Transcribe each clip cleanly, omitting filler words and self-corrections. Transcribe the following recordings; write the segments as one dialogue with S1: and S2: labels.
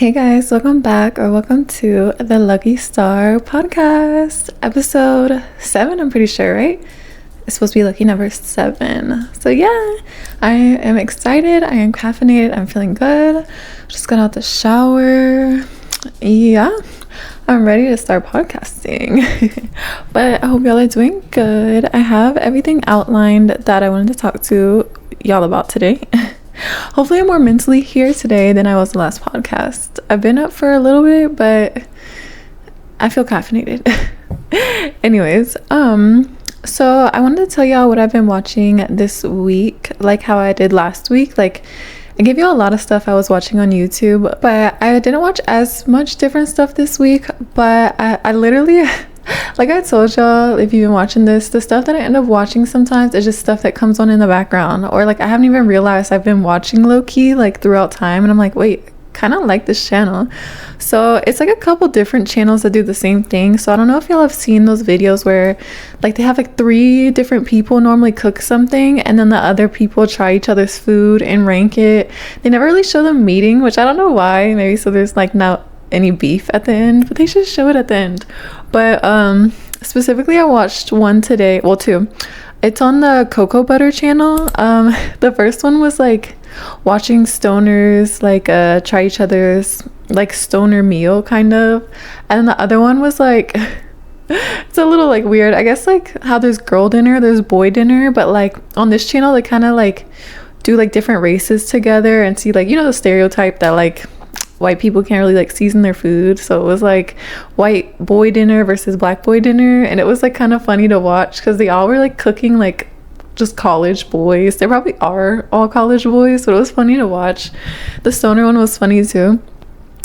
S1: Hey guys, welcome back or welcome to the Lucky Star podcast, episode 7, I'm pretty sure, right? It's supposed to be lucky number 7. So yeah, I am excited, I am caffeinated, I'm feeling good. Just got out the shower. Yeah, I'm ready to start podcasting. But I hope y'all are doing good. I have everything outlined that I wanted to talk to y'all about today. Hopefully I'm more mentally here today than I was the last podcast. I've been up for a little bit, but I feel caffeinated. Anyways, so I wanted to tell y'all what I've been watching this week, like how I did last week. Like, I gave y'all a lot of stuff I was watching on YouTube, but I didn't watch as much different stuff this week. But I literally like I told y'all, if you've been watching this, the stuff that I end up watching sometimes is just stuff that comes on in the background, or like I haven't even realized I've been watching low-key like throughout time, and I'm like, wait, kind of like this channel. So it's like a couple different channels that do the same thing. So I don't know if y'all have seen those videos where like they have like 3 different people normally cook something, and then the other people try each other's food and rank it. They never really show them meeting, which I don't know why. Maybe so there's like not any beef at the end, but they should show it at the end. But specifically I watched one today, well 2. It's on the cocoa butter channel. The first one was like watching stoners like try each other's like stoner meal kind of, and then the other one was like it's a little like weird, I guess, like how there's girl dinner, there's boy dinner, but like on this channel they kind of like do like different races together and see, like, you know, the stereotype that like white people can't really like season their food. So it was like white boy dinner versus black boy dinner, and it was like kind of funny to watch because they all were like cooking like just college boys. They probably are all college boys, but it was funny to watch. The stoner one was funny too.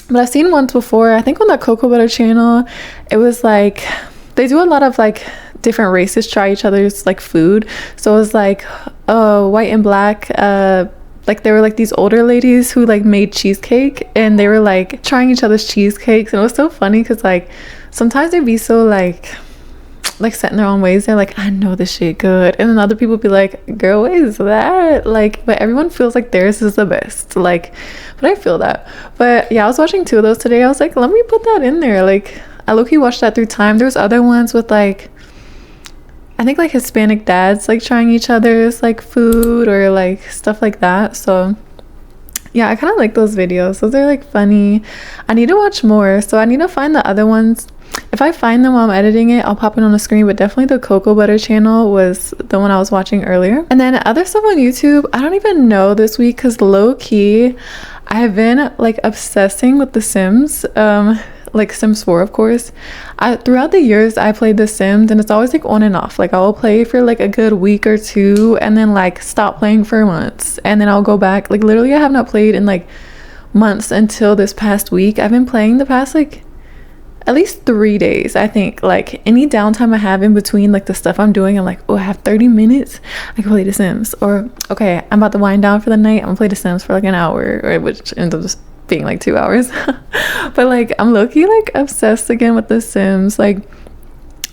S1: But I've seen ones before, I think on that cocoa butter channel. It was like they do a lot of like different races try each other's like food. So it was like white and black, like there were like these older ladies who like made cheesecake, and they were like trying each other's cheesecakes, and it was so funny because like sometimes they'd be so like set in their own ways. They're like, I know this shit good, and then other people be like, girl, what is that? Like, but everyone feels like theirs is the best. Like, but I feel that. But yeah, I was watching 2 of those today. I was like, let me put that in there. Like, I low-key watched that through time. There's other ones with like, I think like Hispanic dads like trying each other's like food or like stuff like that. So yeah, I kind of like those videos. Those are like funny. I need to watch more, so I need to find the other ones. If I find them while I'm editing it, I'll pop it on the screen. But definitely the cocoa butter channel was the one I was watching earlier. And then other stuff on YouTube, I don't even know this week because low-key I've been like obsessing with The Sims. Like Sims 4, of course. Throughout the years I played The Sims, and it's always like on and off. Like I will play for like a good week or 2 and then like stop playing for months, and then I'll go back. Like literally I have not played in like months until this past week. I've been playing the past like at least 3 days, I think. Like any downtime I have in between like the stuff I'm doing, I'm like, oh, I have 30 minutes, I can play The Sims. Or okay, I'm about to wind down for the night, I'm gonna play The Sims for like an hour, or which ends up just being like 2 hours. But like I'm low-key like obsessed again with The Sims. Like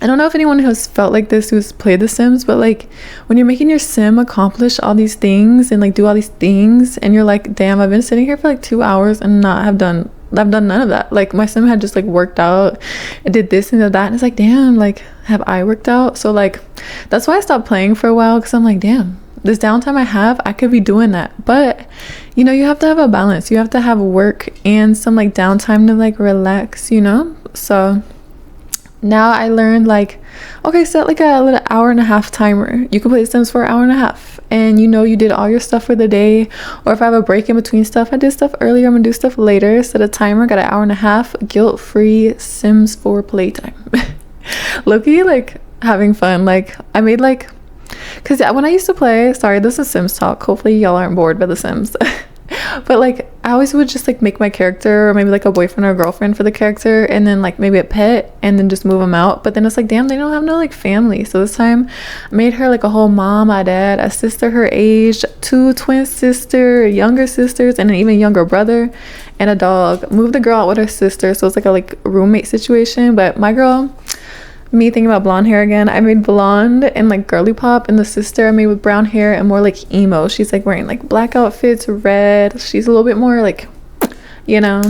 S1: I don't know if anyone has felt like this who's played The Sims, but like when you're making your sim accomplish all these things and like do all these things, and you're like, damn, I've been sitting here for like 2 hours and I've done none of that. Like my sim had just like worked out and did this and did that, and it's like, damn, like have I worked out? So like that's why I stopped playing for a while, because I'm like, damn, this downtime I have, I could be doing that. But you know, you have to have a balance. You have to have work and some like downtime to like relax, you know? So now I learned like, okay, set like a little hour-and-a-half timer. You can play The Sims for an hour and a half, and you know you did all your stuff for the day. Or if I have a break in between stuff, I did stuff earlier, I'm gonna do stuff later. Set a timer, got an hour-and-a-half, guilt-free Sims 4 playtime. Low-key like having fun. Like I made like, because when I used to play, sorry, this is Sims talk, hopefully y'all aren't bored by The Sims. But like I always would just like make my character, or maybe like a boyfriend or a girlfriend for the character, and then like maybe a pet, and then just move them out. But then it's like, damn, they don't have no like family. So this time I made her like a whole mom, a dad, a sister her age, 2 twin younger sisters, and an even younger brother, and a dog. Moved the girl out with her sister, so it's like a like roommate situation. But my girl, me thinking about blonde hair again, I made blonde and like girly pop, and the sister I made with brown hair and more like emo. She's like wearing like black outfits, red. She's a little bit more like, you know,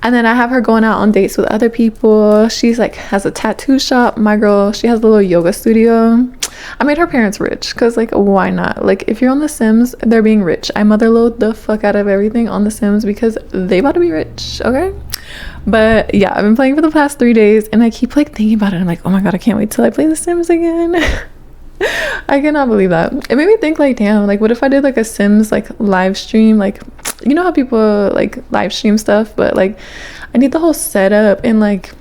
S1: And then I have her going out on dates with other people. She's like has a tattoo shop. My girl, she has a little yoga studio. I made her parents rich because like why not? Like if you're on The Sims, they're being rich. I motherload the fuck out of everything on The Sims because they about to be rich, okay? But yeah, I've been playing for the past 3 days and I keep like thinking about it. I'm like, oh my god, I can't wait till I play The Sims again. I cannot believe that. It made me think like, damn, like what if I did like a Sims like live stream? Like, you know how people like live stream stuff, but like I need the whole setup and like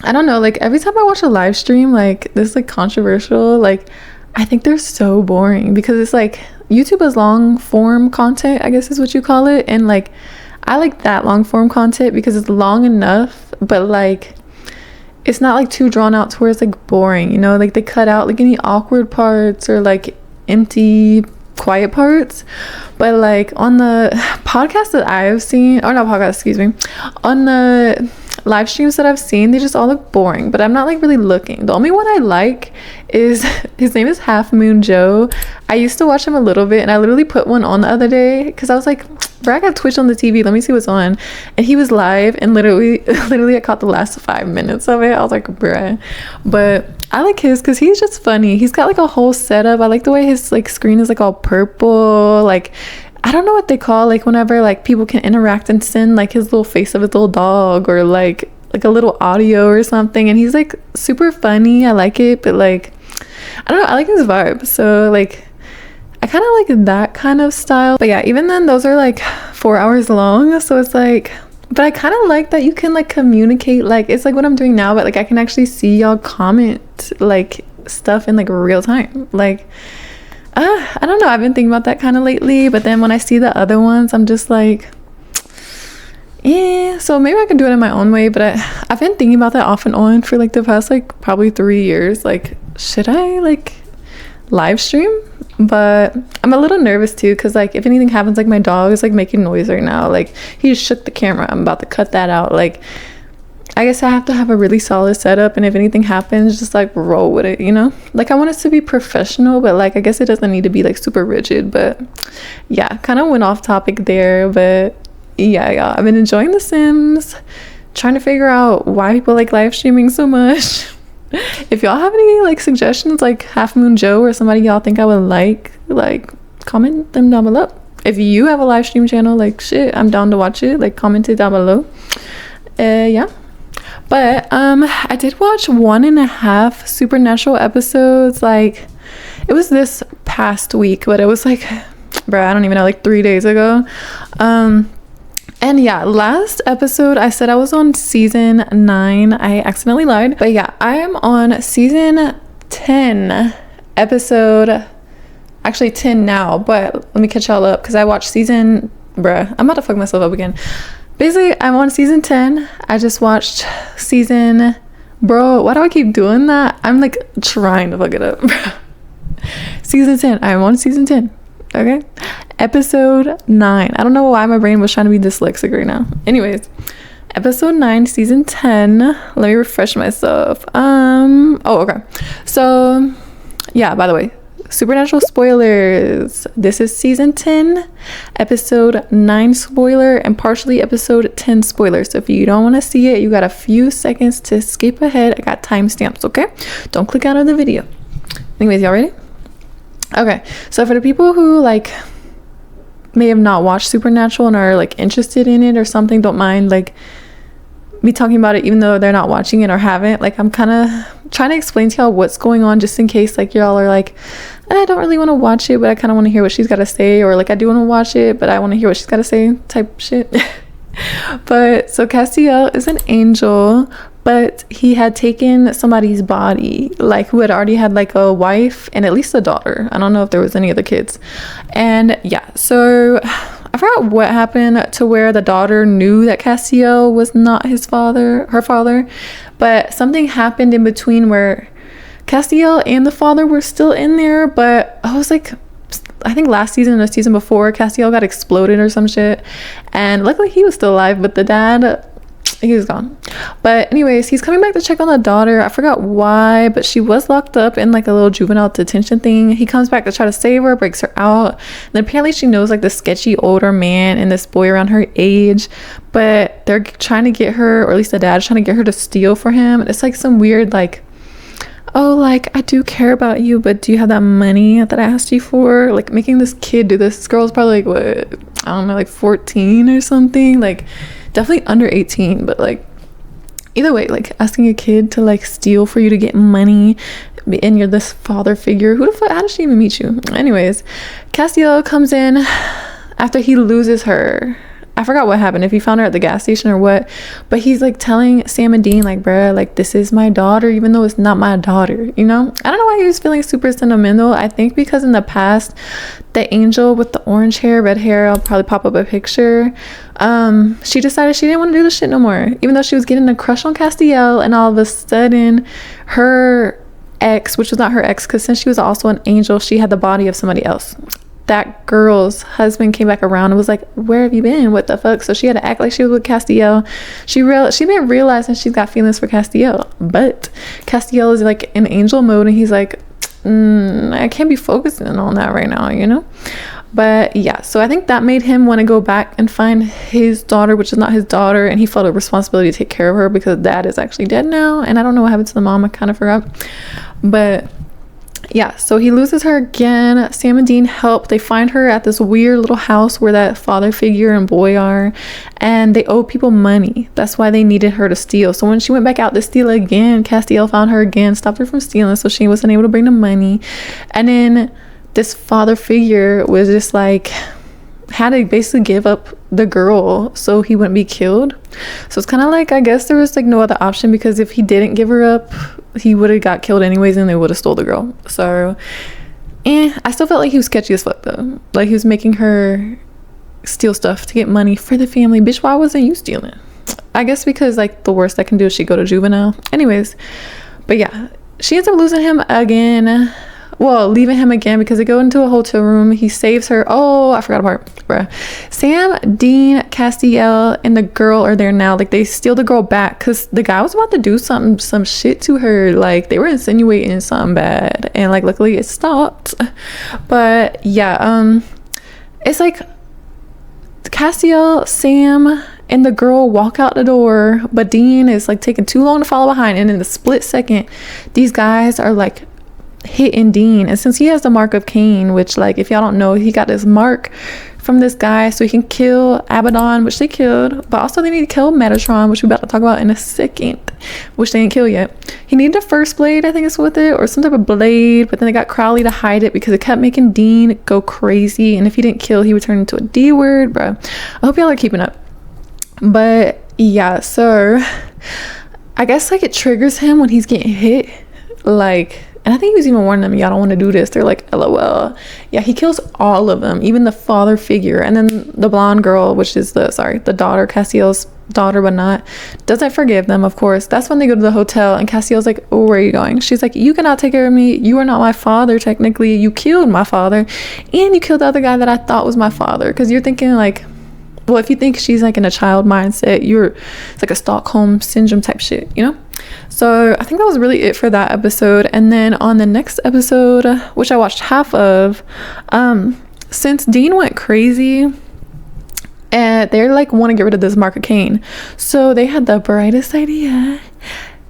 S1: I don't know, like every time I watch a live stream, like this like controversial, like I think they're so boring because it's like YouTube is long form content, I guess is what you call it, and like I like that long form content because it's long enough, but like it's not like too drawn out to where it's like boring, you know, like they cut out like any awkward parts or like empty quiet parts. But like on the podcast that I have seen, or not podcast, excuse me, on the live streams that I've seen, they just all look boring, but I'm not like really looking. The only one I like is his name is Half Moon Joe. I used to watch him a little bit and I literally put one on the other day because I was like, bro, I got Twitch on the TV, let me see what's on. And he was live and literally I caught the last 5 minutes of it. I was like, bruh. But I like his because he's just funny. He's got like a whole setup. I like the way his like screen is like all purple. Like I don't know what they call like whenever like people can interact and send like his little face of his little dog or like a little audio or something, and he's like super funny. I like it, but like I don't know, I like his vibe. So like I kind of like that kind of style. But yeah, even then those are like 4 hours long, so it's like, but I kind of like that you can like communicate, like it's like what I'm doing now, but like I can actually see y'all comment like stuff in like real time. Like I don't know, I've been thinking about that kind of lately, but then when I see the other ones I'm just like, yeah, so maybe I can do it in my own way. But I've been thinking about that off and on for like the past like probably 3 years, like should I like live stream? But I'm a little nervous too because like if anything happens, like my dog is like making noise right now, like he just shook the camera. I'm about to cut that out. Like I guess I have to have a really solid setup, and if anything happens, just like roll with it, you know? Like I want it to be professional, but like I guess it doesn't need to be like super rigid. But yeah, kind of went off topic there. But yeah, I've been enjoying The Sims, trying to figure out why people like live streaming so much. If y'all have any like suggestions, like Half Moon Joe or somebody y'all think I would like comment them down below. If you have a live stream channel, like shit, I'm down to watch it. Like comment it down below. Yeah. But I did watch 1.5 Supernatural episodes. Like it was this past week, but it was like, bro, I don't even know, like 3 days ago. And yeah, last episode I said I was on season 9. I accidentally lied. But yeah, I am on season 10, episode actually 10 now. But let me catch y'all up because I watched season, bruh, I'm about to fuck myself up again. Basically, I'm on season 10. I just watched season, bro, why do I keep doing that? I'm like trying to fuck it up. Season 10. I'm on season 10. Okay, episode 9. I don't know why my brain was trying to be dyslexic right now. Anyways, episode 9, season 10. Let me refresh myself. Okay, so yeah, by the way, Supernatural spoilers. This is season 10, episode 9 spoiler, and partially episode 10 spoiler. So if you don't want to see it, you got a few seconds to skip ahead. I got timestamps, okay? Don't click out of the video. Anyways, y'all ready? Okay, so for the people who like may have not watched Supernatural and are like interested in it or something, don't mind like me talking about it even though they're not watching it or haven't. Like I'm kind of trying to explain to y'all what's going on just in case like y'all are like, I don't really want to watch it, but I kind of want to hear what she's got to say, or like I do want to watch it but I want to hear what she's got to say type shit. But so Castiel is an angel, but he had taken somebody's body, like who had already had like a wife and at least a daughter. I don't know if there was any other kids. And yeah, so I forgot what happened to where the daughter knew that Castiel was not her father, but something happened in between where Castiel and the father were still in there. But I was like, I think last season or the season before, Castiel got exploded or some shit, and luckily he was still alive, but the dad, he was gone. But anyways, he's coming back to check on the daughter. I forgot why, but she was locked up in like a little juvenile detention thing. He comes back to try to save her, breaks her out. And then apparently she knows like the sketchy older man and this boy around her age, but they're trying to get her, or at least the dad's trying to get her to steal for him. And it's like some weird like, oh, like, I do care about you, but do you have that money that I asked you for? Like, making this kid do this. This girl's probably like, what, I don't know, like 14 or something. Like, definitely under 18, but like, either way, like asking a kid to like steal for you to get money, and you're this father figure. Who the fuck, how did she even meet you? Anyways, Castiel comes in after he loses her. I forgot what happened, if he found her at the gas station or what, but he's like telling Sam and Dean like, bruh, like, this is my daughter, even though it's not my daughter, you know? I don't know why he was feeling super sentimental. I think because in the past, the angel with the orange hair, red hair, I'll probably pop up a picture, she decided she didn't want to do this shit no more, even though she was getting a crush on Castiel, and all of a sudden her ex, which was not her ex, because since she was also an angel, she had the body of somebody else. That girl's husband came back around and was like, where have you been? What the fuck? So she had to act like she was with Castiel. She didn't realize that she's got feelings for Castiel, but Castiel is like in angel mode, and he's like, I can't be focusing on that right now, you know? But yeah, so I think that made him want to go back and find his daughter, which is not his daughter, and he felt a responsibility to take care of her because dad is actually dead now, and I don't know what happened to the mom. I kind of forgot. But yeah, so he loses her again. Sam and Dean help. They find her at this weird little house where that father figure and boy are, and they owe people money. That's why they needed her to steal. So when she went back out to steal again, Castiel found her again, stopped her from stealing, so she wasn't able to bring the money. And then this father figure was just like, had to basically give up the girl so he wouldn't be killed. So it's kind of like, I guess there was like no other option, because if he didn't give her up, he would have got killed anyways, and they would have stole the girl. So I still felt like he was sketchy as fuck though. Like, he was making her steal stuff to get money for the family. Bitch, why wasn't you stealing? I guess because like the worst I can do is she go to juvenile anyways. But yeah, she ends up losing him again. Well, leaving him again, because they go into a hotel room. He saves her. Oh, I forgot a part, bruh. Sam, Dean, Castiel, and the girl are there now. Like, they steal the girl back because the guy was about to do some shit to her. Like, they were insinuating something bad, and like luckily it stopped. But yeah, it's like Castiel, Sam, and the girl walk out the door, but Dean is like taking too long to follow behind, and in the split second, these guys are like hitting Dean. And since he has the mark of Cain, which, like, if y'all don't know, he got this mark from this guy so he can kill Abaddon, which they killed, but also they need to kill Metatron, which we're about to talk about in a second, which they didn't kill yet. He needed a first blade, I think it's with it, or some type of blade, but then they got Crowley to hide it because it kept making Dean go crazy, and if he didn't kill, he would turn into a D word, bro. I hope y'all are keeping up. But yeah, so I guess like it triggers him when he's getting hit, like, and I think he was even warning them, y'all don't want to do this. They're like, LOL. Yeah, he kills all of them, even the father figure. And then the blonde girl, which is the daughter, Castiel's daughter, but not, doesn't forgive them, of course. That's when they go to the hotel, and Castiel's like, oh, where are you going? She's like, you cannot take care of me. You are not my father, technically. You killed my father, and you killed the other guy that I thought was my father. Because you're thinking like, well, if you think she's like in a child mindset, it's like a Stockholm syndrome type shit, you know? So I think that was really it for that episode. And then on the next episode, which I watched half of, since Dean went crazy and they're like want to get rid of this mark of Cain, so they had the brightest idea,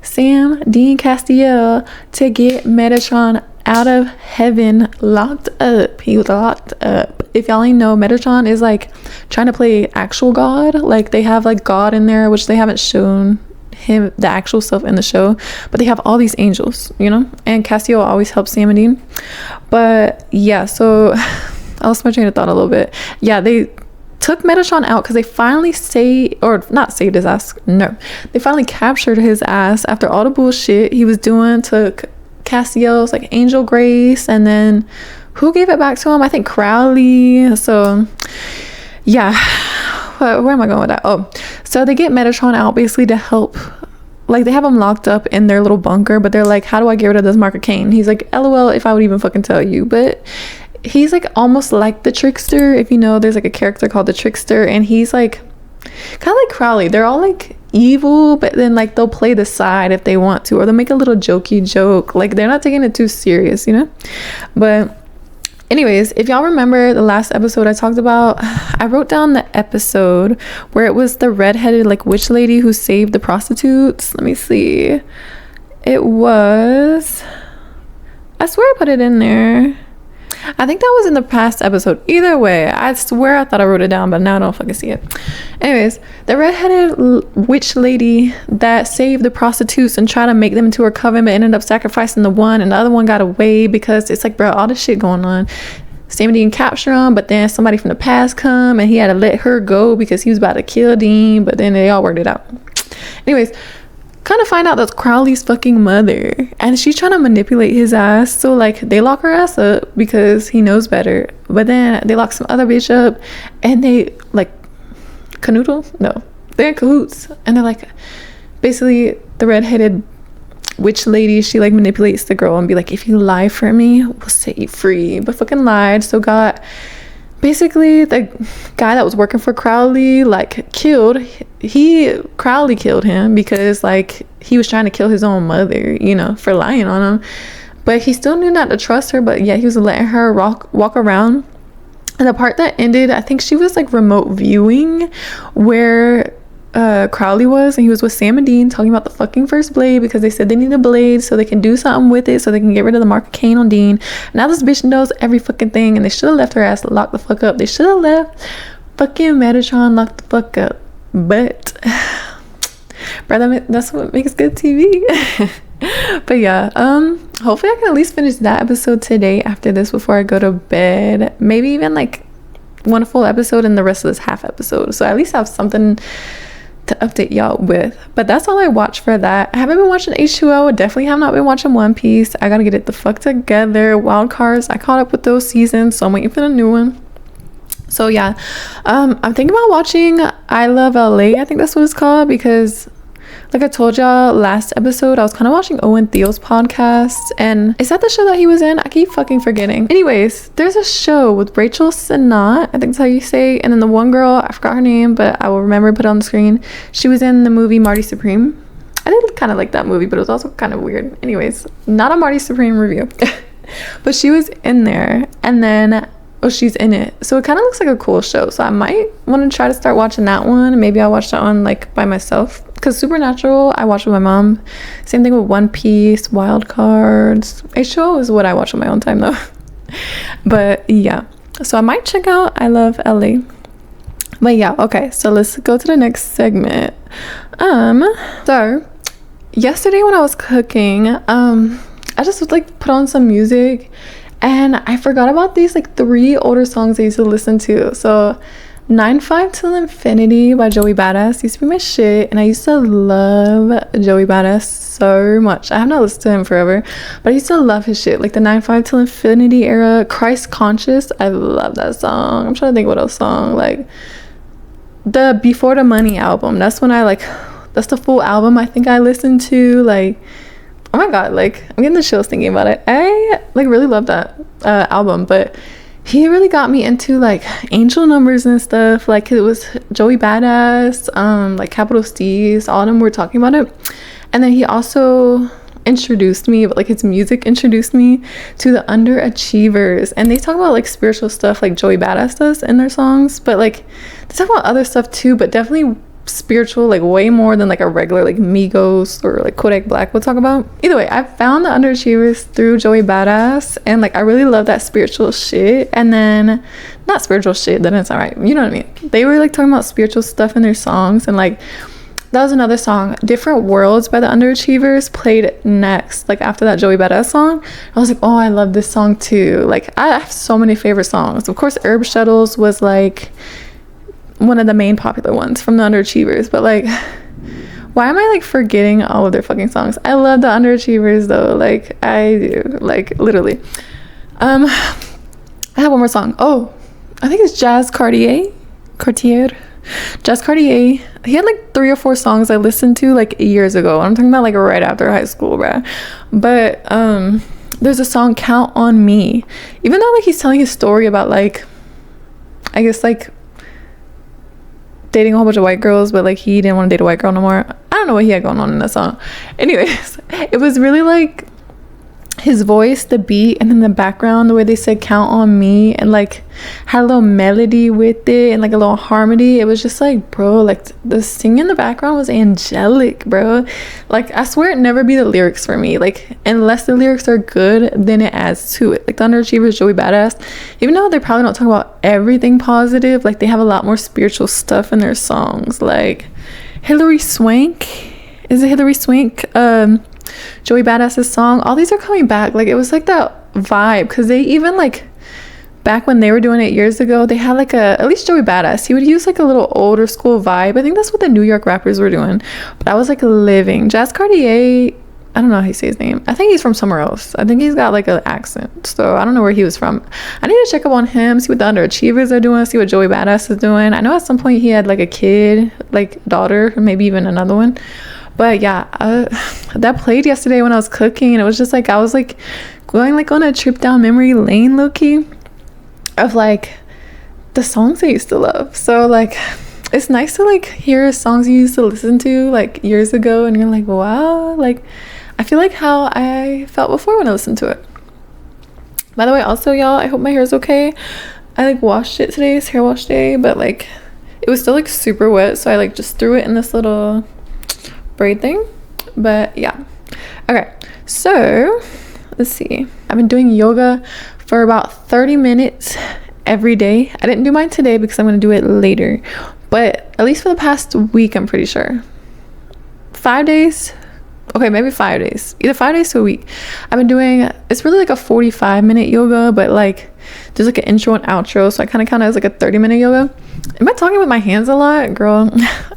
S1: Sam, Dean, Castiel, to get Metatron out of heaven, locked up. He was locked up. If y'all ain't know, Metatron is like trying to play actual God. Like, they have like God in there, which they haven't shown him the actual self in the show, but they have all these angels, you know, and Castiel always helps Sam and Dean. But yeah, so I lost my train of thought a little bit. Yeah, they took Metatron out because they finally not saved his ass, no, they finally captured his ass after all the bullshit he was doing to Castiel's like angel grace. And then who gave it back to him? I think Crowley. So yeah, where am I going with that? Oh, so they get Metatron out basically to help, like, they have him locked up in their little bunker, but they're like, how do I get rid of this mark of Cain? He's like, LOL, if I would even fucking tell you. But he's like almost like the Trickster. If you know, there's like a character called the Trickster, and he's like kind of like Crowley. They're all like evil, but then like they'll play the side if they want to, or they'll make a little jokey joke. Like they're not taking it too serious, you know. But anyways, if y'all remember the last episode I talked about, I wrote down the episode where it was the redheaded like witch lady who saved the prostitutes. Let me see. It was, I swear I put it in there. I think that was in the past episode. Either way, I swear I thought I wrote it down, but now I don't fucking see it. Anyways, the redheaded witch lady that saved the prostitutes and tried to make them into her coven, but ended up sacrificing the one, and the other one got away because it's like, bro, all this shit going on. Sam didn't capture him, but then somebody from the past come and he had to let her go because he was about to kill Dean, but then they all worked it out. Anyways, kind of find out that's Crowley's fucking mother, and she's trying to manipulate his ass. So like they lock her ass up because he knows better, but then they lock some other bitch up and they like canoodle. No, they're in cahoots, and they're like, basically the redheaded witch lady, she like manipulates the girl and be like, if you lie for me, we'll set you free. But fucking lied, so got basically the guy that was working for Crowley like killed. Crowley killed him because like he was trying to kill his own mother, you know, for lying on him. But he still knew not to trust her, but yeah, he was letting her walk around. And the part that ended, I think she was like remote viewing where Crowley was, and he was with Sam and Dean talking about the fucking first blade because they said they need a blade so they can do something with it, so they can get rid of the mark of Cain on Dean. Now this bitch knows every fucking thing, and they should have left her ass locked the fuck up. They should have left fucking Metatron locked the fuck up. But brother, that's what makes good TV. But yeah, hopefully I can at least finish that episode today after this before I go to bed. Maybe even like one full episode and the rest of this half episode, so I at least have something to update y'all with. But that's all I watched for that. I haven't been watching H2O. Definitely have not been watching One Piece. I gotta get it the fuck together. Wild Cards, I caught up with those seasons, so I'm waiting for the new one. So yeah, I'm thinking about watching I Love LA, I think that's what it's called, because like I told y'all last episode, I was kind of watching Owen Theo's podcast, and is that the show that he was in? I keep fucking forgetting. Anyways, there's a show with Rachel Sennott, I think that's how you say, and then the one girl, I forgot her name, but I will remember, put it on the screen. She was in the movie Marty Supreme. I did kind of like that movie, but it was also kind of weird. Anyways, not a Marty Supreme review. But she was in there, and then she's in it, so it kind of looks like a cool show, so I might want to try to start watching that one. Maybe I'll watch that one like by myself, because Supernatural I watch with my mom. Same thing with One Piece, Wild Cards. H2O is what I watch on my own time though. But yeah, so I might check out I Love LA. But yeah, okay, so let's go to the next segment. So yesterday when I was cooking, I just would like put on some music, and I forgot about these like 3 older songs I used to listen to. So 9-5 Till Infinity by Joey Badass used to be my shit, and I used to love Joey Badass so much. I have not listened to him forever, but I used to love his shit, like the 9-5 Till Infinity era. Christ Conscious, I love that song. I'm trying to think what else song, like the Before the Money album. That's when that's the full album I think I listened to. Like, oh my god, like I'm getting the chills thinking about it. I like really love that album. But he really got me into like Angel Numbers and stuff. Like it was Joey Badass, like Capital Steez, all of them were talking about it. And then he also introduced me, but like his music introduced me to the Underachievers, and they talk about like spiritual stuff like Joey Badass does in their songs, but like they talk about other stuff too, but definitely spiritual, like way more than like a regular like Migos or like Kodak Black would talk about. Either way, I found the Underachievers through Joey Badass, and like I really love that spiritual shit. And then not spiritual shit, then it's alright, you know what I mean. They were like talking about spiritual stuff in their songs, and like that was another song, Different Worlds by the Underachievers, played next, like after that Joey Badass song. I was like, oh, I love this song too. Like I have so many favorite songs. Of course, Herb Shuttles was like one of the main popular ones from the Underachievers, but like why am I like forgetting all of their fucking songs? I love the Underachievers though, like I do, like literally. I have one more song. Oh, I think it's Jazz Cartier. Jazz Cartier. He had like 3 or 4 songs I listened to like years ago. I'm talking about like right after high school, bruh. But there's a song, Count on Me. Even though like he's telling his story about like, I guess like dating a whole bunch of white girls, but like he didn't want to date a white girl no more. I don't know what he had going on in that song. Anyways, it was really like his voice, the beat, and then the background, the way they said count on me, and like had a little melody with it and like a little harmony. It was just like, bro, like the singing in the background was angelic, bro. Like I swear it never be the lyrics for me, like unless the lyrics are good, then it adds to it. Like the Underachievers, Joey Badass, even though they probably don't talk about everything positive, like they have a lot more spiritual stuff in their songs. Like Hillary Swank, is it Hillary Swank? Joey Badass's song, all these are coming back. Like it was like that vibe, because they even like back when they were doing it years ago, they had like at least Joey Badass, he would use like a little older school vibe. I think that's what the New York rappers were doing, but I was like living. Jazz Cartier, I don't know how he says his name. I think he's from somewhere else. I think he's got like an accent, so I don't know where he was from. I need to check up on him, see what the Underachievers are doing, see what Joey Badass is doing. I know at some point he had like a kid, like daughter, or maybe even another one. But yeah, that played yesterday when I was cooking, and it was just like I was like going like on a trip down memory lane, low-key, of like the songs I used to love. So like it's nice to like hear songs you used to listen to like years ago, and you're like, wow, like I feel like how I felt before when I listened to it. By the way, also y'all, I hope my hair is okay. I like washed it today, it's hair wash day, but like it was still like super wet, so I like just threw it in this little braid thing. But yeah, okay, so let's see, I've been doing yoga for about 30 minutes every day. I didn't do mine today because I'm going to do it later, but at least for the past week, I'm pretty sure 5 days, okay, maybe 5 days, either 5 days to a week, I've been doing, it's really like a 45-minute yoga, but like there's like an intro and outro, so I kind of count it as like a 30-minute yoga. Am I talking with my hands a lot, girl?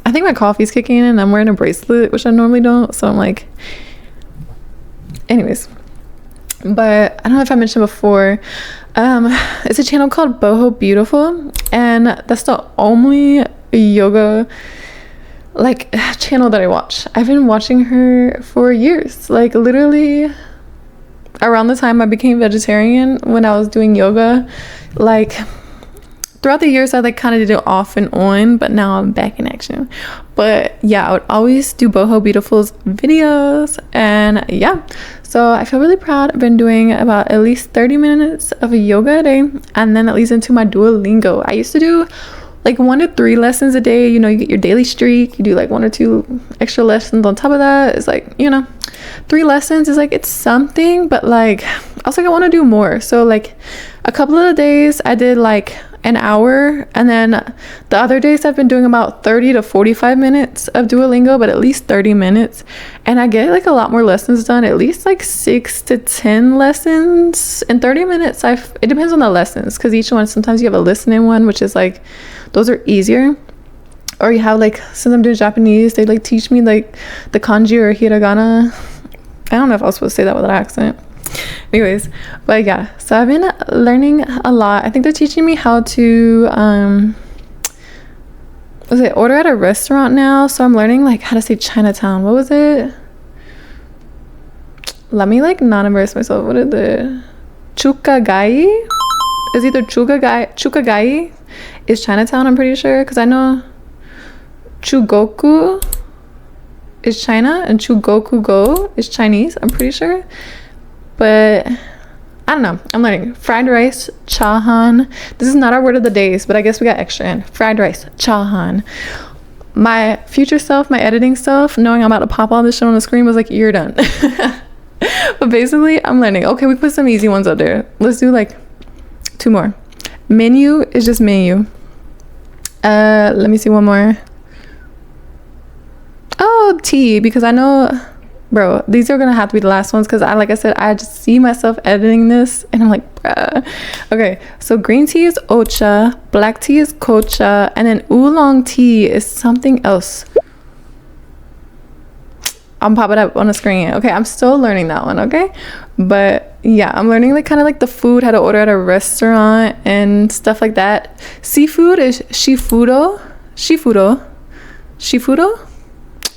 S1: I think my coffee's kicking in, and I'm wearing a bracelet, which I normally don't, so I'm like, anyways. But I don't know if I mentioned before, it's a channel called Boho Beautiful, and that's the only yoga like channel that I watch. I've been watching her for years, like literally around the time I became vegetarian, when I was doing yoga. Like throughout the years I like kind of did it off and on, but now I'm back in action. But yeah, I would always do Boho Beautiful's videos, and yeah, so I feel really proud. I've been doing about at least 30 minutes of a yoga a day, and then that leads into my Duolingo. I used to do like 1 to 3 lessons a day. You know, you get your daily streak, you do like 1 or 2 extra lessons on top of that. It's like, you know, 3 lessons is like, it's something, but like I was like, I want to do more. So like a couple of the days I did like an hour, and then the other days I've been doing about 30 to 45 minutes of Duolingo, but at least 30 minutes, and I get like a lot more lessons done, at least like 6 to 10 lessons in 30 minutes. It depends on the lessons, because each one, sometimes you have a listening one, which is like, those are easier, or you have like, since I'm doing Japanese, they like teach me like the kanji or hiragana. I don't know if I was supposed to say that with an accent. Anyways, but yeah, so I've been learning a lot. I think they're teaching me how to order at a restaurant now, so I'm learning like how to say Chinatown. What was it? Let me like not embarrass myself. What is the chukagai? Is either chukagai is Chinatown, I'm pretty sure, because I know chugoku is China and chugoku go is Chinese, I'm pretty sure. But I don't know, I'm learning. Fried rice, chahan. This is not our word of the days, but I guess we got extra in. Fried rice, chahan. My future self, my editing self, knowing I'm about to pop all this shit on the screen, was like, you're done. But basically, I'm learning. Okay, we put some easy ones up there. Let's do like 2 more. Menu is just menu. Let me see one more. Oh, tea, because I know, bro, these are gonna have to be the last ones, because like I said, I just see myself editing this and I'm like, bruh. Okay, so green tea is ocha, black tea is kocha, and then oolong tea is something else. I'm popping up on the screen. Okay, I'm still learning that one, okay? But yeah, I'm learning like kind of like the food, how to order at a restaurant and stuff like that. Seafood is shifudo.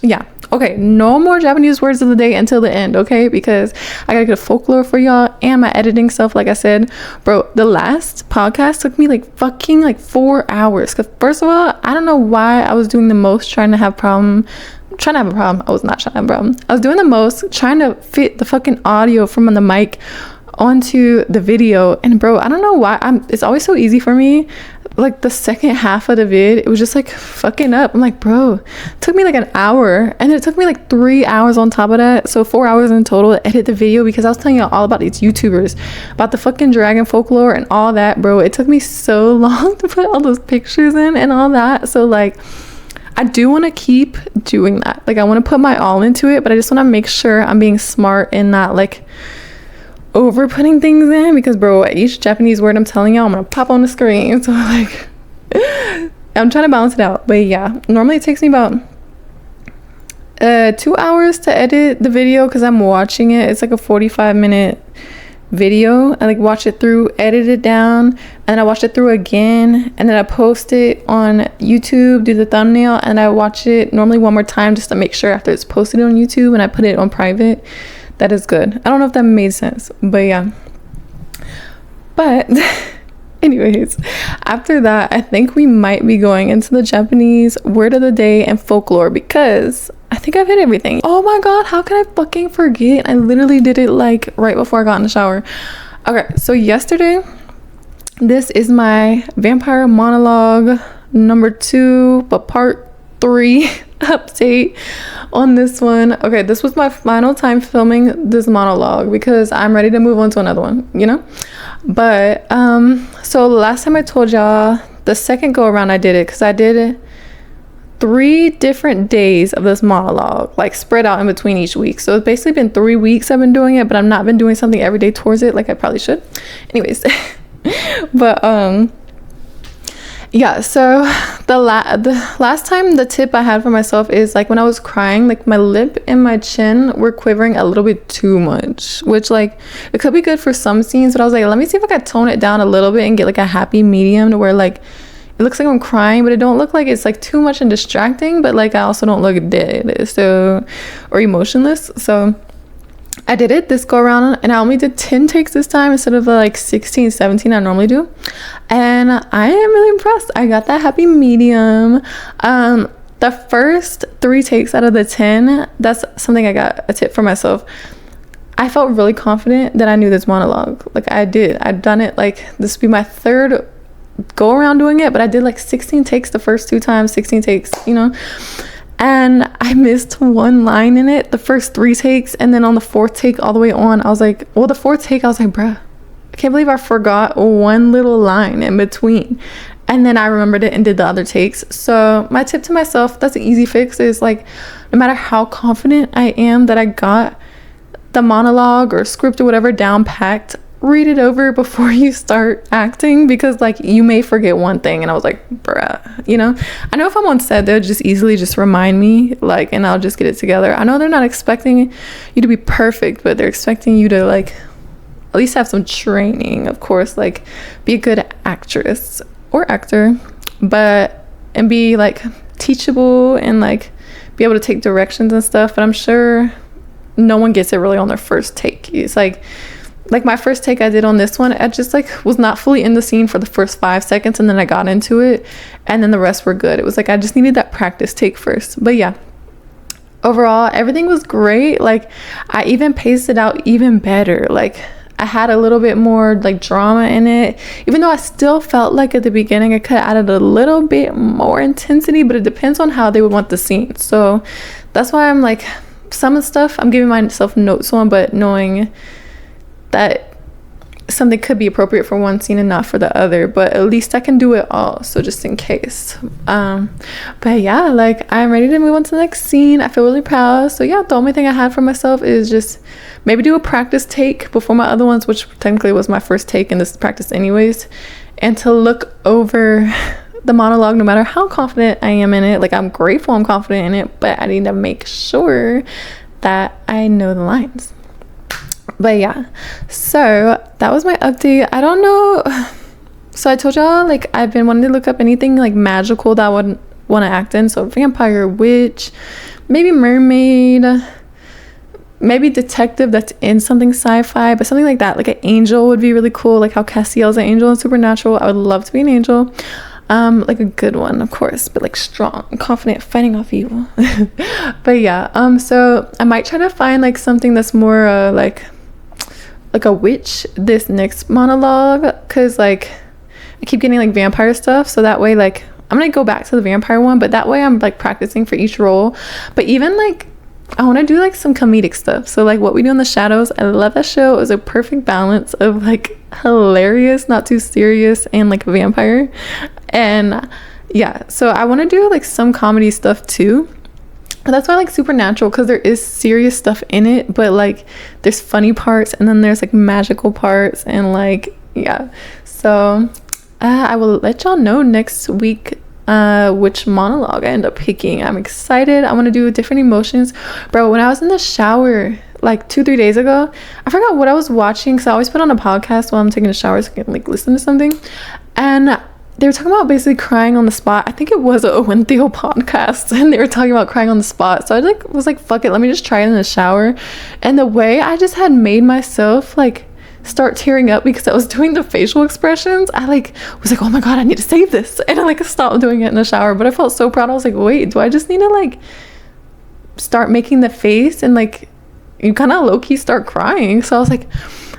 S1: Yeah, Okay, no more Japanese words of the day until the end, okay? Because I gotta get a folklore for y'all and my editing stuff. Like I said, bro, the last podcast took me like fucking like 4 hours. Because first of all, I don't know why I was doing the most trying to have a problem. I was not trying to have a problem. I was doing the most trying to fit the fucking audio from the mic onto the video. And bro, I don't know why it's always so easy for me. Like the second half of the vid, it was just like fucking up. I'm like, bro, it took me like an hour, and it took me like 3 hours on top of that, so 4 hours in total to edit the video, because I was telling y'all all about these YouTubers, about the fucking dragon folklore and all that, bro. It took me so long to put all those pictures in and all that. So like, I do want to keep doing that. Like, I want to put my all into it, but I just want to make sure I'm being smart and not like over putting things in, because bro, each Japanese word I'm telling y'all, I'm gonna pop on the screen. So like, I'm trying to balance it out. But yeah, normally it takes me about 2 hours to edit the video, because I'm watching it. It's like a 45-minute video. I like watch it through, edit it down, and I watch it through again, and then I post it on YouTube, do the thumbnail, and I watch it normally one more time just to make sure after it's posted on YouTube, and I put it on private. That is good. I don't know if that made sense, but yeah. But anyways, after that, I think we might be going into the Japanese word of the day and folklore, because I think I've hit everything. Oh my god, how can I fucking forget? I literally did it like right before I got in the shower. Okay, so yesterday, this is my vampire monologue number 2, but part 3 update on this one. Okay, this was my final time filming this monologue, because I'm ready to move on to another one, you know. But so last time I told y'all, the second go around I did it, because I did 3 different days of this monologue, like spread out in between each week. So it's basically been 3 weeks I've been doing it, but I've not been doing something every day towards it like I probably should. Anyways, but yeah, so the last time, the tip I had for myself is like when I was crying, like my lip and my chin were quivering a little bit too much, which like it could be good for some scenes, but I was like, let me see if I can tone it down a little bit and get like a happy medium to where like it looks like I'm crying, but it don't look like it's like too much and distracting, but like I also don't look dead, so, or emotionless. So I did it this go around, and I only did 10 takes this time instead of the like 16, 17 I normally do, and I am really impressed. I got that happy medium. The first 3 takes out of the 10, that's something I got a tip for myself. I felt really confident that I knew this monologue. Like I did. I've done it, like this would be my 3rd go around doing it, but I did like 16 takes the first 2 times, 16 takes, you know. And I missed 1 line in it the first 3 takes, and then on the 4th take all the way on, I was like, well, the 4th take I was like, bruh, I can't believe I forgot 1 little line in between, and then I remembered it and did the other takes. So my tip to myself, that's an easy fix, is like, no matter how confident I am that I got the monologue or script or whatever down packed, read it over before you start acting, because like you may forget one thing. And I was like, bruh, you know, I know if I'm on set, they'll just easily just remind me, like, and I'll just get it together. I know they're not expecting you to be perfect, but they're expecting you to like at least have some training, of course, like be a good actress or actor, but and be like teachable and like be able to take directions and stuff. But I'm sure no one gets it really on their first take. It's like my first take I did on this one, I just like was not fully in the scene for the first 5 seconds, and then I got into it, and then the rest were good. It was like I just needed that practice take first. But yeah, overall everything was great. Like I even paced it out even better. Like I had a little bit more like drama in it, even though I still felt like at the beginning I could have added a little bit more intensity, but it depends on how they would want the scene. So that's why I'm like, some of the stuff I'm giving myself notes on, but knowing that something could be appropriate for one scene and not for the other, but at least I can do it all, so just in case. But yeah, like I'm ready to move on to the next scene. I feel really proud. So yeah, the only thing I had for myself is just maybe do a practice take before my other ones, which technically was my first take in this practice anyways, and to look over the monologue no matter how confident I am in it. Like I'm grateful I'm confident in it, but I need to make sure that I know the lines. But yeah, so that was my update. I don't know, so I told y'all like I've been wanting to look up anything like magical that I would want to act in, so vampire, witch, maybe mermaid, maybe detective that's in something sci-fi, but something like that, like an angel would be really cool, like how Castiel's an angel in Supernatural. I would love to be an angel. Like a good one, of course, but like strong, confident, fighting off evil. But yeah, so I might try to find like something that's more like a witch this next monologue, because like I keep getting like vampire stuff, so that way like I'm gonna go back to the vampire one, but that way I'm like practicing for each role. But even like I want to do like some comedic stuff, so like What We Do in the Shadows, I love that show. It was a perfect balance of like hilarious, not too serious, and like a vampire. And yeah, so I want to do like some comedy stuff too. But that's why I like Supernatural, because there is serious stuff in it, but like there's funny parts, and then there's like magical parts, and like yeah. So I will let y'all know next week which monologue I end up picking. I'm excited. I want to do different emotions. Bro, when I was in the shower like 2-3 days ago, I forgot what I was watching, because I always put on a podcast while I'm taking a shower so I can like listen to something, and they were talking about basically crying on the spot. I think it was a Owen Theo podcast, and they were talking about crying on the spot. So I like was like, fuck it, let me just try it in the shower. And the way I just had made myself like start tearing up because I was doing the facial expressions, I like was like, oh my god, I need to save this, and I like stopped doing it in the shower. But I felt so proud. I was like, wait, do I just need to like start making the face, and like you kind of low-key start crying? So I was like,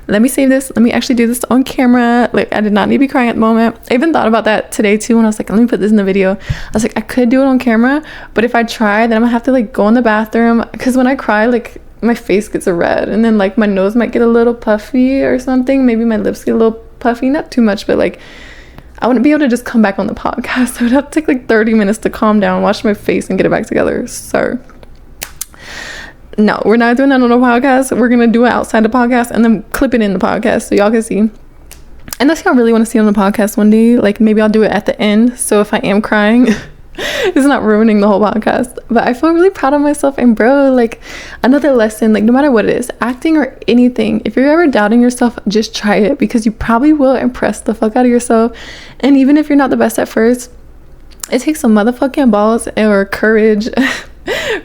S1: let me save this, let me actually do this on camera. Like I did not need to be crying at the moment. I even thought about that today too, when I was like, let me put this in the video. I was like, I could do it on camera, but if I try, then I'm gonna have to like go in the bathroom, because when I cry, like my face gets red, and then like my nose might get a little puffy or something, maybe my lips get a little puffy, not too much, but like I wouldn't be able to just come back on the podcast. I would have to take like 30 minutes to calm down, wash my face, and get it back together. So no, we're not doing that on a podcast. We're gonna do it outside the podcast and then clip it in the podcast so y'all can see. Unless y'all really want to see it on the podcast one day, like maybe I'll do it at the end, so if I am crying it's not ruining the whole podcast. But I feel really proud of myself. And bro, like another lesson, like no matter what it is, acting or anything, if you're ever doubting yourself, just try it, because you probably will impress the fuck out of yourself. And even if you're not the best at first, it takes some motherfucking balls or courage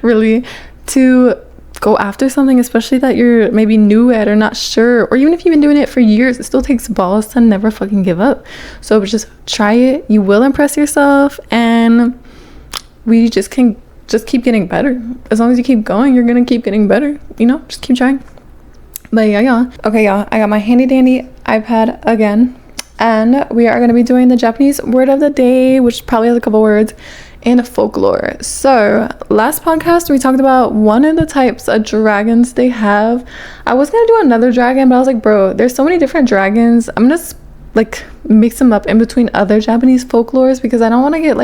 S1: really to go after something, especially that you're maybe new at or not sure, or even if you've been doing it for years, it still takes balls to never fucking give up. So just try it. You will impress yourself, and we just can just keep getting better. As long as you keep going, you're gonna keep getting better, you know, just keep trying. But yeah, okay y'all, I got my handy dandy iPad again, and we are gonna be doing the Japanese word of the day, which probably has a couple words, in Folklore. So last podcast we talked about one of the types of dragons they have. I was gonna do another dragon, but I was like, bro, there's so many different dragons, I'm gonna like mix them up in between other Japanese folklores, because I don't want to get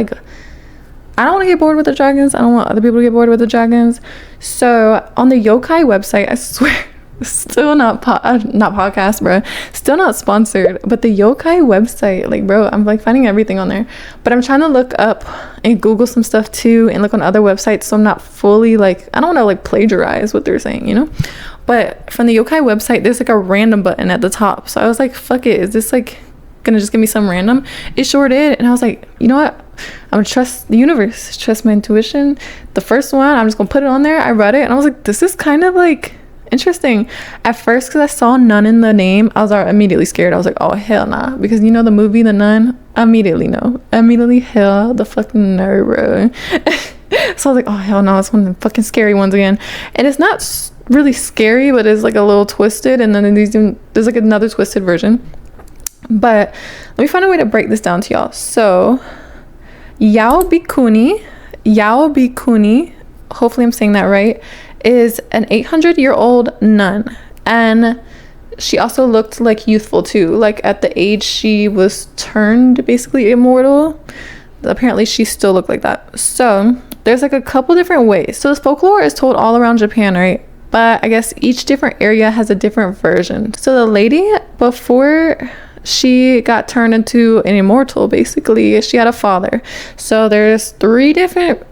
S1: bored with the dragons. I don't want other people to get bored with the dragons. So on the yokai website, I swear, still not podcast, bro, still not sponsored, but the yokai website, like bro, I'm like finding everything on there, but I'm trying to look up and Google some stuff too, and look on other websites, so I'm not fully like, I don't want to like plagiarize what they're saying, you know. But from the yokai website, there's like a random button at the top, so I was like, fuck it, is this like gonna just give me some random? It sure did. And I was like, you know what, I'm gonna trust the universe, trust my intuition. The first one, I'm just gonna put it on there. I read it and I was like, this is kind of like interesting. At first, because I saw nun in the name, I was immediately scared. I was like, oh hell nah, because you know the movie The Nun, immediately hell the fucking no, bro. So I was like, oh hell no, it's one of the fucking scary ones again. And it's not really scary, but it's like a little twisted, and then there's like another twisted version. But let me find a way to break this down to y'all. So Yaobikuni, hopefully I'm saying that right, is an 800-year-old nun, and she also looked like youthful too, like at the age she was turned basically immortal. Apparently she still looked like that. So there's like a couple different ways. So this folklore is told all around Japan, right? But I guess each different area has a different version. So the lady, before she got turned into an immortal, basically she had a father. So there's 3 different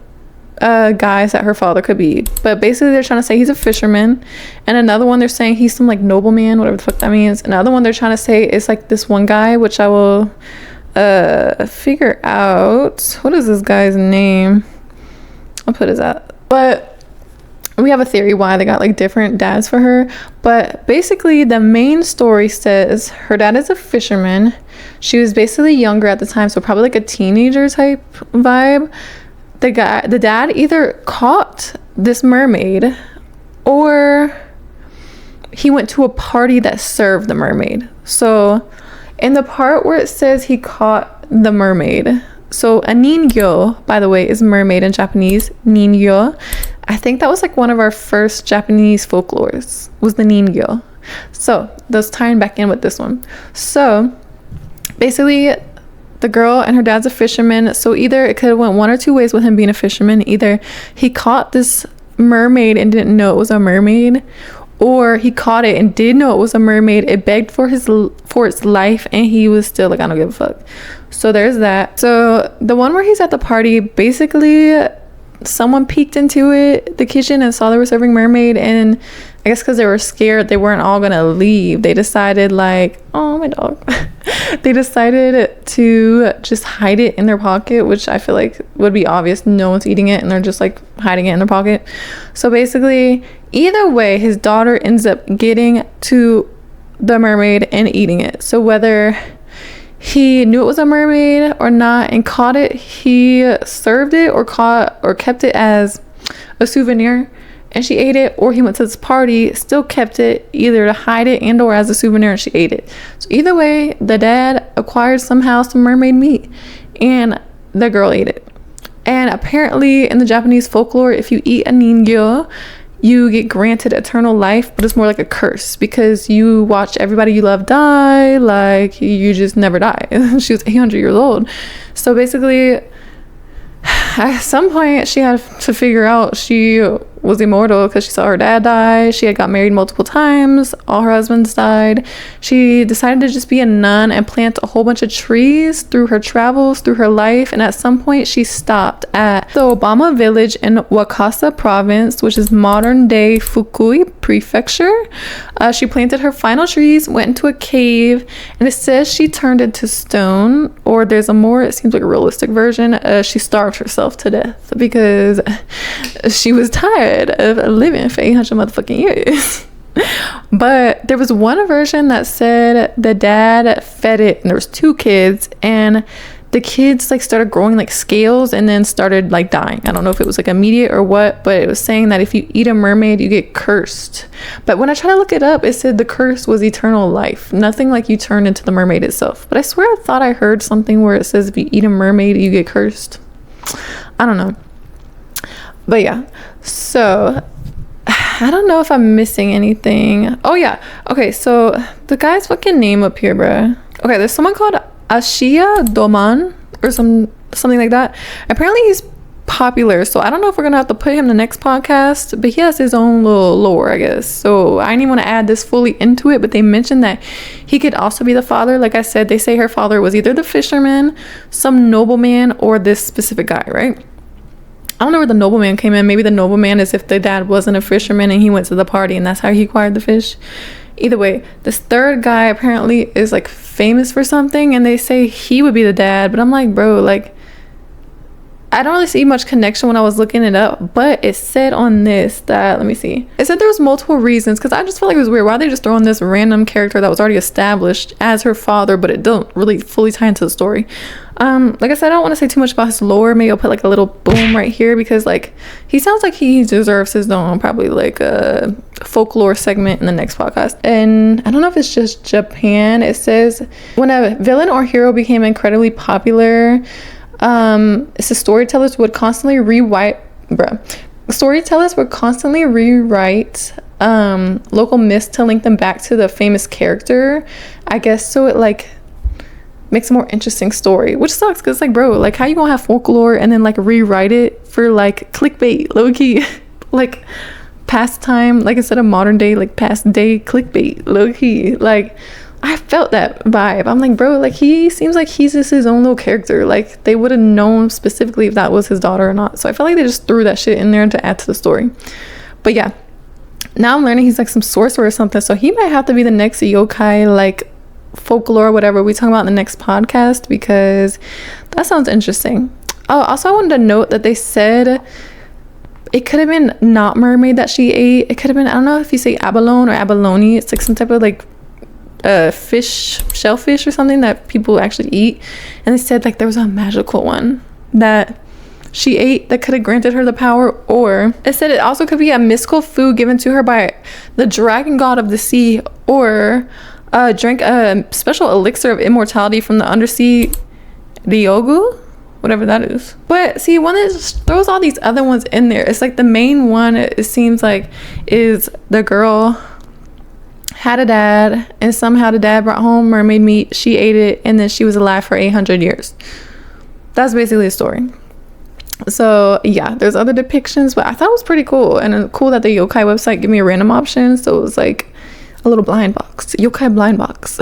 S1: guys that her father could be, but basically they're trying to say he's a fisherman, and another one they're saying he's some like nobleman, whatever the fuck that means. Another one they're trying to say is like this one guy, which I will figure out. What is this guy's name? I'll put his at. But we have a theory why they got like different dads for her, but basically the main story says her dad is a fisherman. She was basically younger at the time, so probably like a teenager type vibe. The dad either caught this mermaid or he went to a party that served the mermaid. So in the part where it says he caught the mermaid, so a ninyo, by the way, is mermaid in Japanese. Ninyo. I think that was like one of our first Japanese folklores, was the ninyo. So those tying back in with this one. So basically the girl and her dad's a fisherman, so either it could have went one or two ways with him being a fisherman. Either he caught this mermaid and didn't know it was a mermaid, or he caught it and did know it was a mermaid. It begged for its life, and he was still like, I don't give a fuck. So there's that. So the one where he's at the party, basically someone peeked into the kitchen and saw they were serving mermaid, and I guess because they were scared they weren't all gonna leave, they decided like, oh, my dog. They decided to just hide it in their pocket, which I feel like would be obvious. No one's eating it and they're just like hiding it in their pocket. So basically, either way, his daughter ends up getting to the mermaid and eating it. So whether he knew it was a mermaid or not and caught it, he served it or kept it as a souvenir and she ate it, or he went to this party, still kept it, either to hide it and or as a souvenir, and she ate it. So either way, the dad acquired somehow some mermaid meat and the girl ate it. And apparently in the Japanese folklore, if you eat a ningyo, you get granted eternal life, but it's more like a curse because you watch everybody you love die, like you just never die. She was 800 years old. So basically, at some point she had to figure out she was immortal because she saw her dad die. She had got married multiple times. All her husbands died. She decided to just be a nun and plant a whole bunch of trees through her travels, through her life. And at some point she stopped at the Obama village in Wakasa province, which is modern day Fukui prefecture. She planted her final trees, went into a cave, and it says she turned into stone, or there's a more, it seems like a realistic version, she starved herself to death because she was tired of living for 800 motherfucking years. But there was one version that said the dad fed it, and there was two kids, and the kids like started growing like scales and then started like dying. I don't know if it was like immediate or what, but it was saying that if you eat a mermaid, you get cursed. But when I tried to look it up, it said the curse was eternal life, nothing like you turn into the mermaid itself. But I swear I thought I heard something where it says if you eat a mermaid, you get cursed. I don't know. But yeah, so I don't know if I'm missing anything. Oh yeah, okay, so the guy's fucking name up here, bruh. Okay, there's someone called Ashiya Doman or something like that. Apparently he's popular, so I don't know if we're gonna have to put him in the next podcast, but he has his own little lore, I guess. So I didn't even want to add this fully into it, but they mentioned that he could also be the father. Like I said, they say her father was either the fisherman, some nobleman, or this specific guy, right? I don't know where the nobleman came in. Maybe the nobleman is if the dad wasn't a fisherman and he went to the party and that's how he acquired the fish. Either way, this third guy apparently is like famous for something and they say he would be the dad, but I'm like, bro, like I don't really see much connection when I was looking it up, but it said on this that, let me see, it said there was multiple reasons, because I just felt like it was weird. Why are they just throwing this random character that was already established as her father, but it don't really fully tie into the story. Like I said, I don't want to say too much about his lore. Maybe I'll put like a little boom right here, because like he sounds like he deserves his own probably like a folklore segment in the next podcast. And I don't know if it's just Japan. It says when a villain or hero became incredibly popular, so storytellers would constantly rewrite local myths to link them back to the famous character, I guess, so it like makes a more interesting story, which sucks because like, bro, like how you gonna have folklore and then like rewrite it for like clickbait, low-key like pastime, like instead of modern day, like past day clickbait, low-key. Like I felt that vibe. I'm like, bro, like he seems like he's just his own little character. Like they would have known specifically if that was his daughter or not. So I felt like they just threw that shit in there to add to the story. But yeah, now I'm learning he's like some sorcerer or something. So he might have to be the next yokai, like folklore or whatever we talk about in the next podcast, because that sounds interesting. Oh, also I wanted to note that they said it could have been not mermaid that she ate. It could have been, I don't know if you say abalone or abalone. It's like some type of like fish, shellfish or something that people actually eat. And they said like there was a magical one that she ate that could have granted her the power, or it said it also could be a mystical food given to her by the dragon god of the sea, or drank a special elixir of immortality from the undersea Ryogu, whatever that is. But see, one that just throws all these other ones in there. It's like the main one, it seems like, is the girl had a dad, and somehow the dad brought home mermaid meat, she ate it, and then she was alive for 800 years. That's basically the story. So yeah, there's other depictions, but I thought it was pretty cool, and cool that the yokai website gave me a random option, so it was like a little blind box, yokai blind box.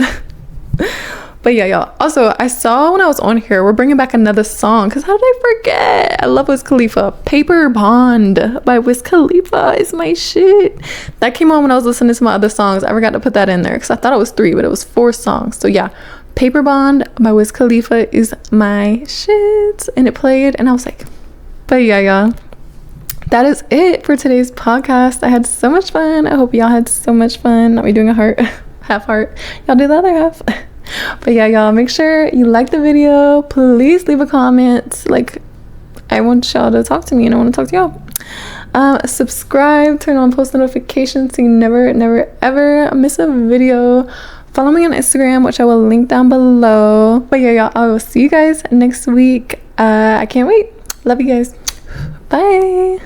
S1: But yeah, y'all, also I saw when I was on here, we're bringing back another song, because how did I forget? I love Wiz Khalifa. Paper Bond by Wiz Khalifa is my shit. That came on when I was listening to my other songs. I forgot to put that in there because I thought it was 3, but it was 4 songs. So yeah, Paper Bond by Wiz Khalifa is my shit, and it played and I was like, but yeah, y'all, that is it for today's podcast. I had so much fun. I hope y'all had so much fun. Not me doing a heart, half heart. Y'all do the other half. But yeah, y'all, make sure you like the video. Please leave a comment. Like, I want y'all to talk to me and I want to talk to y'all. Subscribe, turn on post notifications so you never ever miss a video. Follow me on Instagram, which I will link down below. But yeah, y'all, I will see you guys next week. I can't wait. Love you guys. Bye.